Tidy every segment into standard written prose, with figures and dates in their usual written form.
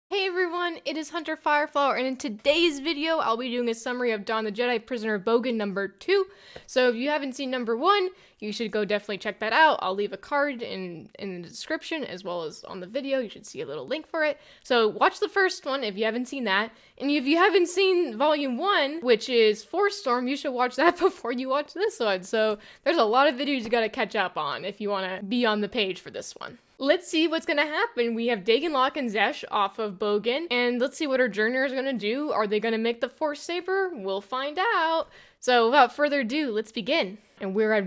Hey everyone, it is Hunter Fireflower, and in today's video, I'll be doing a summary of Dawn the Jedi Prisoner of Bogan number 2. So if you haven't seen number 1, you should go definitely check that out. I'll leave a card in the description as well as on the video. You should see a little link for it. So watch the first one if you haven't seen that. And if you haven't seen volume 1, which is Force Storm, you should watch that before you watch this one. So there's a lot of videos you gotta catch up on if you wanna be on the page for this one. Let's see what's gonna happen. We have Daegon Lok and Xesh off of Bogan, and let's see what our journeyers are gonna do. Are they gonna make the Force Saber? We'll find out. So without further ado, let's begin. And we're at,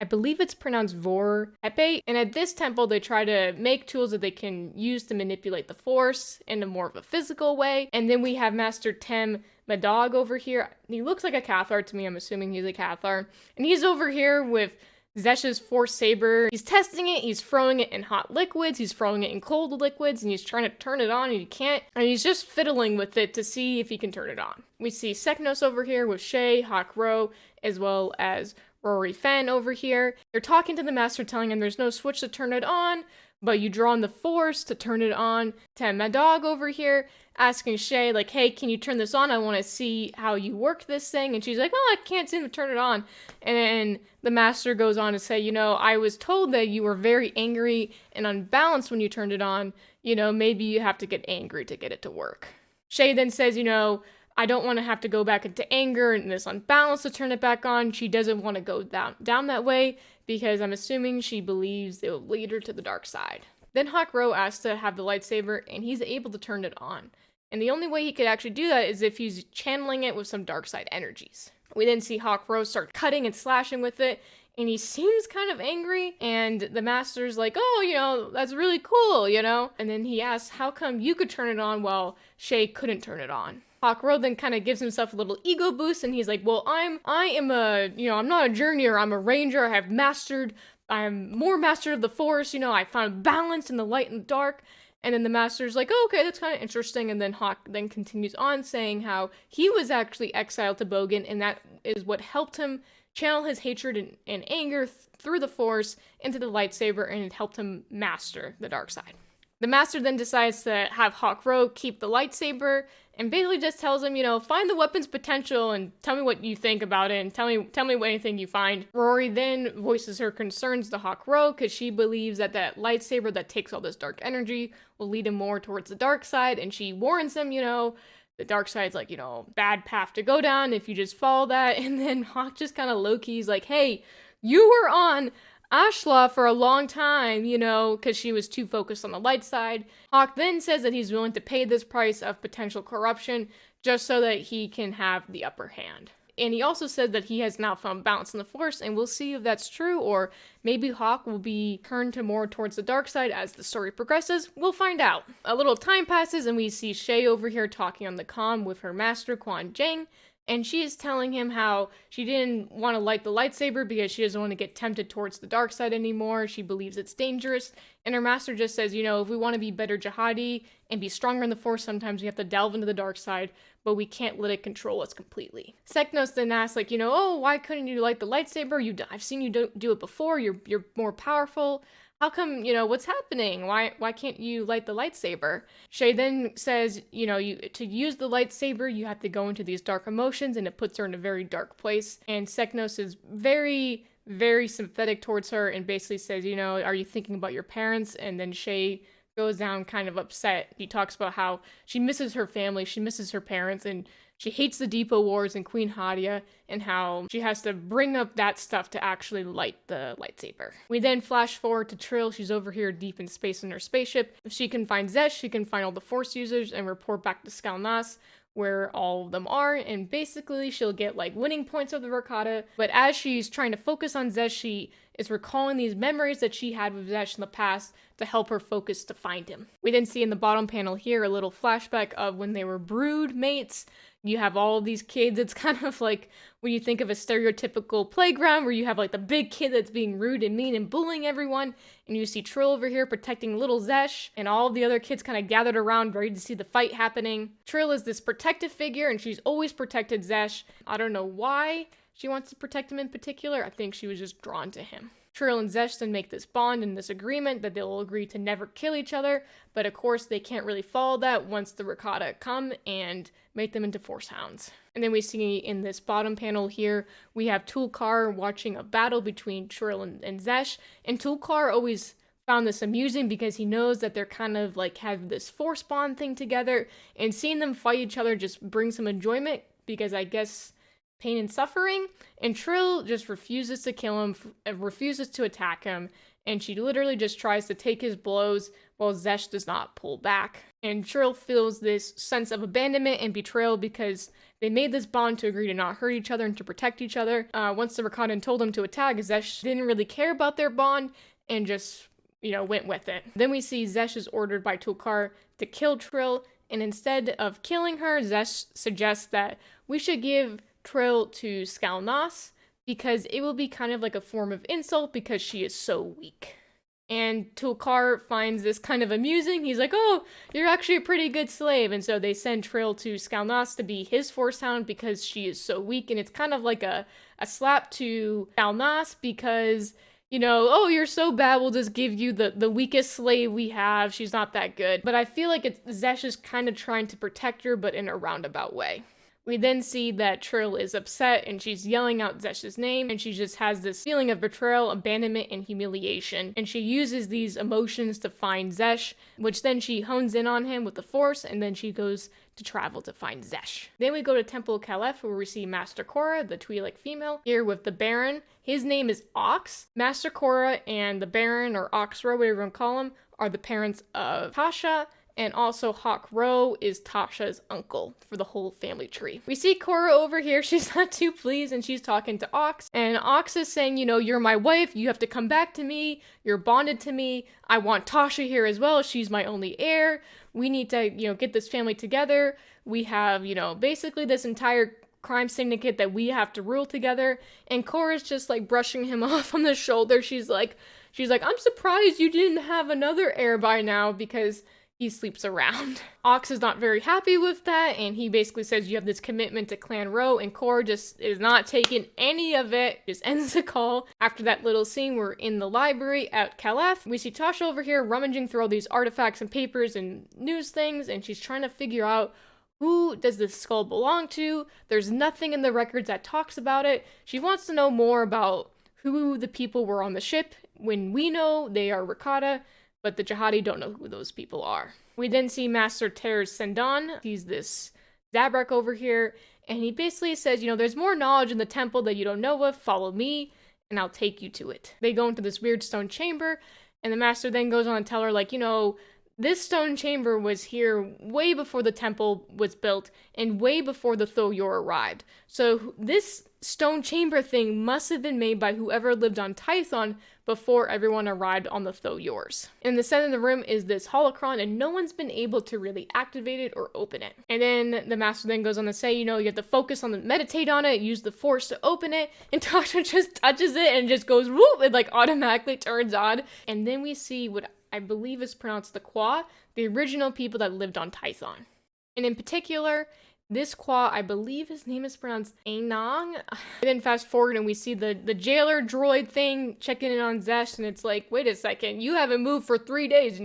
I believe it's pronounced Vor Epe, and at this temple they try to make tools that they can use to manipulate the Force in a more of a physical way. And then we have Master Tem Madog over here. He looks like a Cathar to me, I'm assuming he's a Cathar. And he's over here with Xesh's Force Saber. He's testing it, he's throwing it in hot liquids, he's throwing it in cold liquids, and he's trying to turn it on and he can't. And he's just fiddling with it to see if he can turn it on. We see sek'nos over here with Shae, Hawk Ro, as well as Rory Fen over here. They're talking to the Master, telling him there's no switch to turn it on, but you draw on the Force to turn it on. Tem Madog over here asking Shae, like, hey, can you turn this on? I want to see how you work this thing. And she's like, oh, I can't seem to turn it on. And then the Master goes on to say, you know, I was told that you were very angry and unbalanced when you turned it on. You know, maybe you have to get angry to get it to work. Shae then says, you know, I don't want to have to go back into anger and this unbalance to turn it back on. She doesn't want to go down that way because I'm assuming she believes it will lead her to the dark side. Then Hawk Ro asks to have the lightsaber, and he's able to turn it on. And the only way he could actually do that is if he's channeling it with some darkside energies. We then see Hawk Ro start cutting and slashing with it, and he seems kind of angry, and the Master's like, oh, you know, that's really cool, you know? And then he asks, how come you could turn it on while Shae couldn't turn it on? Hawk Ro then kind of gives himself a little ego boost, and he's like, well, I'm not a journeyer, I'm a ranger, I'm more mastered of the Force, you know, I found balance in the light and the dark. And then the Master's like, oh, okay, that's kind of interesting. And then Hawk then continues on saying how he was actually exiled to Bogan, and that is what helped him channel his hatred and anger through the Force into the lightsaber, and it helped him master the dark side. The Master then decides to have Hawk Ro keep the lightsaber, and basically just tells him, you know, find the weapon's potential and tell me what you think about it, and tell me what anything you find. Rory then voices her concerns to Hawk Ro because she believes that that lightsaber that takes all this dark energy will lead him more towards the dark side, and she warns him, you know, the dark side's like, you know, bad path to go down if you just follow that. And then Hawk just kind of low-key's like, hey, you were on Ashla for a long time, you know, because she was too focused on the light side. Hawk then says that he's willing to pay this price of potential corruption just so that he can have the upper hand. And he also said that he has now found balance in the Force, and we'll see if that's true, or maybe Hawk will be turned to more towards the dark side as the story progresses. We'll find out. A little time passes, and we see Shae over here talking on the comm with her master, Quan Jang. And she is telling him how she didn't want to light the lightsaber because she doesn't want to get tempted towards the dark side anymore. She believes it's dangerous. And her master just says, you know, if we want to be better jihadi and be stronger in the Force, sometimes we have to delve into the dark side, but we can't let it control us completely. sek'nos then asks, like, you know, oh, why couldn't you light the lightsaber? I've seen you do it before. You're more powerful. How come, you know, what's happening? Why can't you light the lightsaber? Shae then says, you know, to use the lightsaber, you have to go into these dark emotions, and it puts her in a very dark place. And sek'nos is very, very sympathetic towards her and basically says, you know, are you thinking about your parents? And then Shae goes down kind of upset. He talks about how she misses her family, she misses her parents, and she hates the Depot Wars and Queen Hadia, and how she has to bring up that stuff to actually light the lightsaber. We then flash forward to Trill. She's over here deep in space in her spaceship. If she can find Xesh, she can find all the Force users and report back to Skalnas, where all of them are, and basically she'll get like winning points of the Rakata. But as she's trying to focus on Xesh, she is recalling these memories that she had with Xesh in the past to help her focus to find him. We then see in the bottom panel here a little flashback of when they were brood mates. You have all of these kids. It's kind of like when you think of a stereotypical playground where you have like the big kid that's being rude and mean and bullying everyone, and you see Trill over here protecting little Xesh, and all of the other kids kind of gathered around ready to see the fight happening. Trill is this protective figure, and she's always protected Xesh. I don't know why she wants to protect him in particular. I think she was just drawn to him. Trill and Xesh then make this bond and this agreement that they'll agree to never kill each other, but of course they can't really follow that once the Rakata come and make them into Force Hounds. And then we see in this bottom panel here, we have Tulkar watching a battle between Trill and Xesh, and Tulkar always found this amusing because he knows that they're kind of like have this force bond thing together, and seeing them fight each other just brings some enjoyment because I guess pain and suffering, and Trill just refuses to kill him, refuses to attack him, and she literally just tries to take his blows while Xesh does not pull back. And Trill feels this sense of abandonment and betrayal because they made this bond to agree to not hurt each other and to protect each other. Once the Rakata told him to attack, Xesh didn't really care about their bond and just, went with it. Then we see Xesh is ordered by Tulkar to kill Trill, and instead of killing her, Xesh suggests that we should give Trill to sek'nos because it will be kind of like a form of insult because she is so weak. And Tulkar finds this kind of amusing. He's like, oh, you're actually a pretty good slave. And so they send Trill to sek'nos to be his force hound because she is so weak. And it's kind of like a slap to sek'nos because, oh, you're so bad, we'll just give you the weakest slave we have. She's not that good. But I feel like Xesh is kind of trying to protect her, but in a roundabout way. We then see that Trill is upset and she's yelling out Xesh's name, and she just has this feeling of betrayal, abandonment, and humiliation. And she uses these emotions to find Xesh, which then she hones in on him with the Force, and then she goes to travel to find Xesh. Then we go to Temple Caliph, where we see Master Korra, the Twi'lek female, here with the Baron. His name is Ox. Master Korra and the Baron, or Oxro, whatever you want to call him, are the parents of Tasha. And also Hawk Ro is Tasha's uncle for the whole family tree. We see Korra over here. She's not too pleased and she's talking to Ox. And Ox is saying, you're my wife. You have to come back to me. You're bonded to me. I want Tasha here as well. She's my only heir. We need to, get this family together. We have, basically this entire crime syndicate that we have to rule together. And Korra's just like brushing him off on the shoulder. She's like, I'm surprised you didn't have another heir by now because he sleeps around. Ox is not very happy with that, and he basically says you have this commitment to Clan Ro, and Korra just is not taking any of it, just ends the call. After that little scene, we're in the library at Caliph. We see Tasha over here rummaging through all these artifacts and papers and news things, and she's trying to figure out who does this skull belong to. There's nothing in the records that talks about it. She wants to know more about who the people were on the ship, when we know they are Rakata, but the Jihadi don't know who those people are. We then see Master Ter's Sendan. He's this Zabrak over here, and he basically says, there's more knowledge in the temple that you don't know of. Follow me, and I'll take you to it. They go into this weird stone chamber, and the Master then goes on to tell her, this stone chamber was here way before the temple was built, and way before the Thoyor arrived. So this stone chamber thing must have been made by whoever lived on Typhon before everyone arrived on the Thoyors. In the center of the room is this holocron, and no one's been able to really activate it or open it. And then the Master then goes on to say, you have to focus on meditate on it, use the Force to open it, and Tasha just touches it and just goes whoop, it automatically turns on. And then we see what I believe is pronounced the Kwa, the original people that lived on Typhon. And in particular, this Kwa, I believe his name is pronounced Ainang. And then fast forward and we see the jailer droid thing checking in on Xesh, and it's like, wait a second, you haven't moved for 3 days,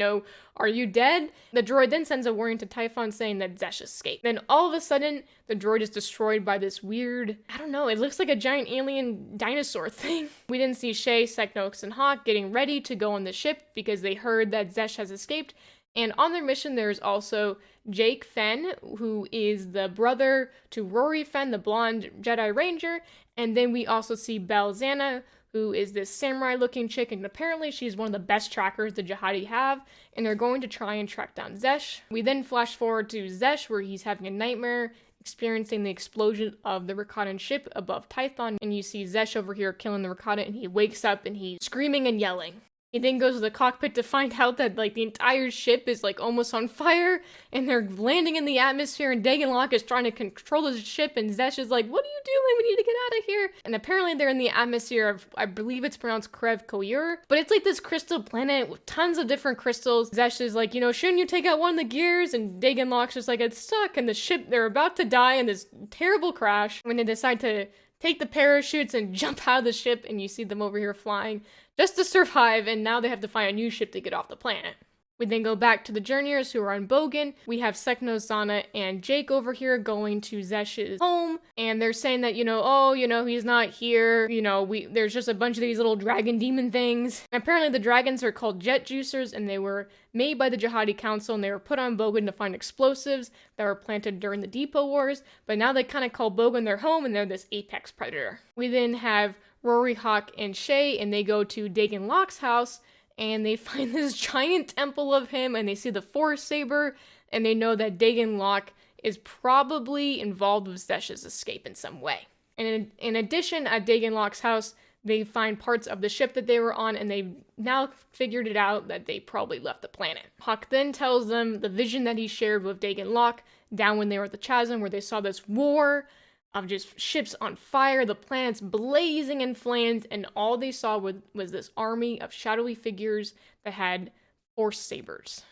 are you dead? The droid then sends a warning to Typhon saying that Xesh escaped. Then all of a sudden, the droid is destroyed by this weird, it looks like a giant alien dinosaur thing. We then see Shae, sek'nos, and Hawk getting ready to go on the ship because they heard that Xesh has escaped. And on their mission, there's also Jake Fenn, who is the brother to Rory Fenn, the blonde Jedi Ranger. And then we also see Belzana, who is this samurai-looking chick, and apparently she's one of the best trackers the Jihadi have, and they're going to try and track down Xesh. We then flash forward to Xesh, where he's having a nightmare, experiencing the explosion of the Rakatan ship above Typhon, and you see Xesh over here killing the Rakata, and he wakes up and he's screaming and yelling. He then goes to the cockpit to find out that the entire ship is almost on fire, and they're landing in the atmosphere, and Daegon Lok is trying to control his ship, and Xesh is like, what are you doing? We need to get out of here. And apparently they're in the atmosphere of, I believe it's pronounced Krev Koyur, but it's this crystal planet with tons of different crystals. Xesh is like, shouldn't you take out one of the gears? And Daegon Lok's just like, it's stuck, and the ship, they're about to die in this terrible crash when they decide to take the parachutes and jump out of the ship, and you see them over here flying just to survive, and now they have to find a new ship to get off the planet. We then go back to the Journeyers who are on Bogan. We have sek'nos, Zana, and Jake over here going to Xesh's home, and they're saying that, he's not here, there's just a bunch of these little dragon demon things. And apparently the dragons are called jet juicers, and they were made by the Jihadi Council, and they were put on Bogan to find explosives that were planted during the Depot Wars, but now they kind of call Bogan their home, and they're this apex predator. We then have Rory, Hawk, and Shae, and they go to Daegon Lok's house, and they find this giant temple of him, and they see the forcesaber, and they know that Daegon Lok is probably involved with Xesh's escape in some way. And in addition, at Daegon Lok's house, they find parts of the ship that they were on, and they've now figured it out that they probably left the planet. Hawk then tells them the vision that he shared with Daegon Lok down when they were at the chasm, where they saw this war of just ships on fire, the planets blazing in flames, and all they saw was this army of shadowy figures that had forcesabers.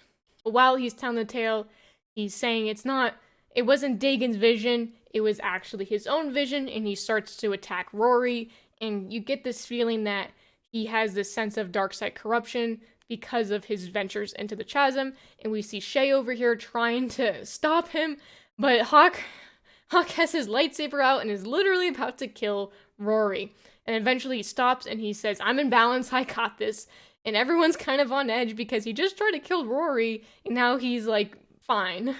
But while he's telling the tale, he's saying it wasn't Daegon's vision, it was actually his own vision, and he starts to attack Rory, and you get this feeling that he has this sense of darkside corruption because of his ventures into the chasm, and we see Shae over here trying to stop him, but Hawk has his lightsaber out and is literally about to kill Rory. And eventually he stops and he says, "I'm in balance, I got this." And everyone's kind of on edge because he just tried to kill Rory and now he's like, fine.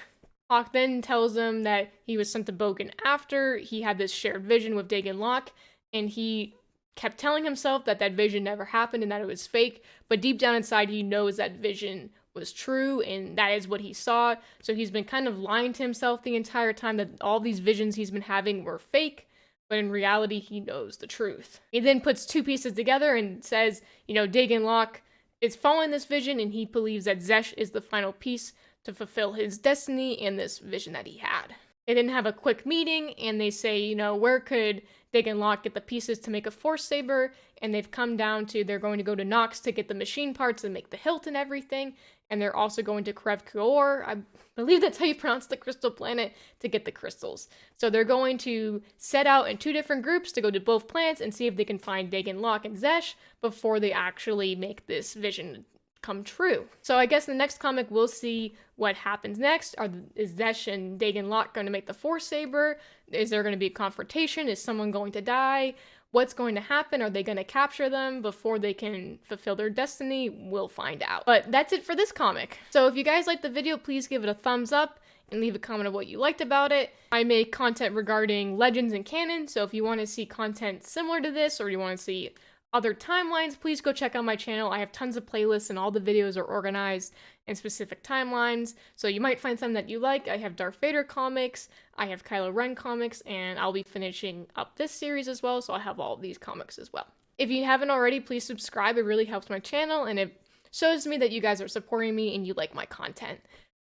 Hawk then tells him that he was sent to Bogan after he had this shared vision with Daegon Lok, and he kept telling himself that vision never happened and that it was fake, but deep down inside he knows that vision was true and that is what he saw. So he's been kind of lying to himself the entire time that all these visions he's been having were fake, but in reality he knows the truth. He then puts two pieces together and says, Daegon Lok is following this vision and he believes that Xesh is the final piece to fulfill his destiny and this vision that he had. They then have a quick meeting and they say, where could Daegon Lok get the pieces to make a forcesaber? And they've come down to, they're going to go to Nox to get the machine parts and make the hilt and everything. And they're also going to Krev Kior, I believe that's how you pronounce the crystal planet, to get the crystals. So they're going to set out in two different groups to go to both planets and see if they can find Daegon Lok and Xesh before they actually make this vision come true. So I guess in the next comic we'll see what happens next. Is Xesh and Daegon Lok going to make the forcesaber? Is there going to be a confrontation? Is someone going to die? What's going to happen? Are they going to capture them before they can fulfill their destiny? We'll find out. But that's it for this comic. So if you guys liked the video, please give it a thumbs up and leave a comment of what you liked about it. I make content regarding legends and canon, so if you want to see content similar to this or you want to see other timelines, please go check out my channel. I have tons of playlists and all the videos are organized in specific timelines, so you might find some that you like. I have Darth Vader comics, I have Kylo Ren comics, and I'll be finishing up this series as well, so I'll have all of these comics as well. If you haven't already, please subscribe. It really helps my channel, and it shows me that you guys are supporting me and you like my content.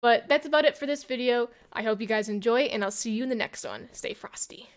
But that's about it for this video. I hope you guys enjoy, and I'll see you in the next one. Stay frosty.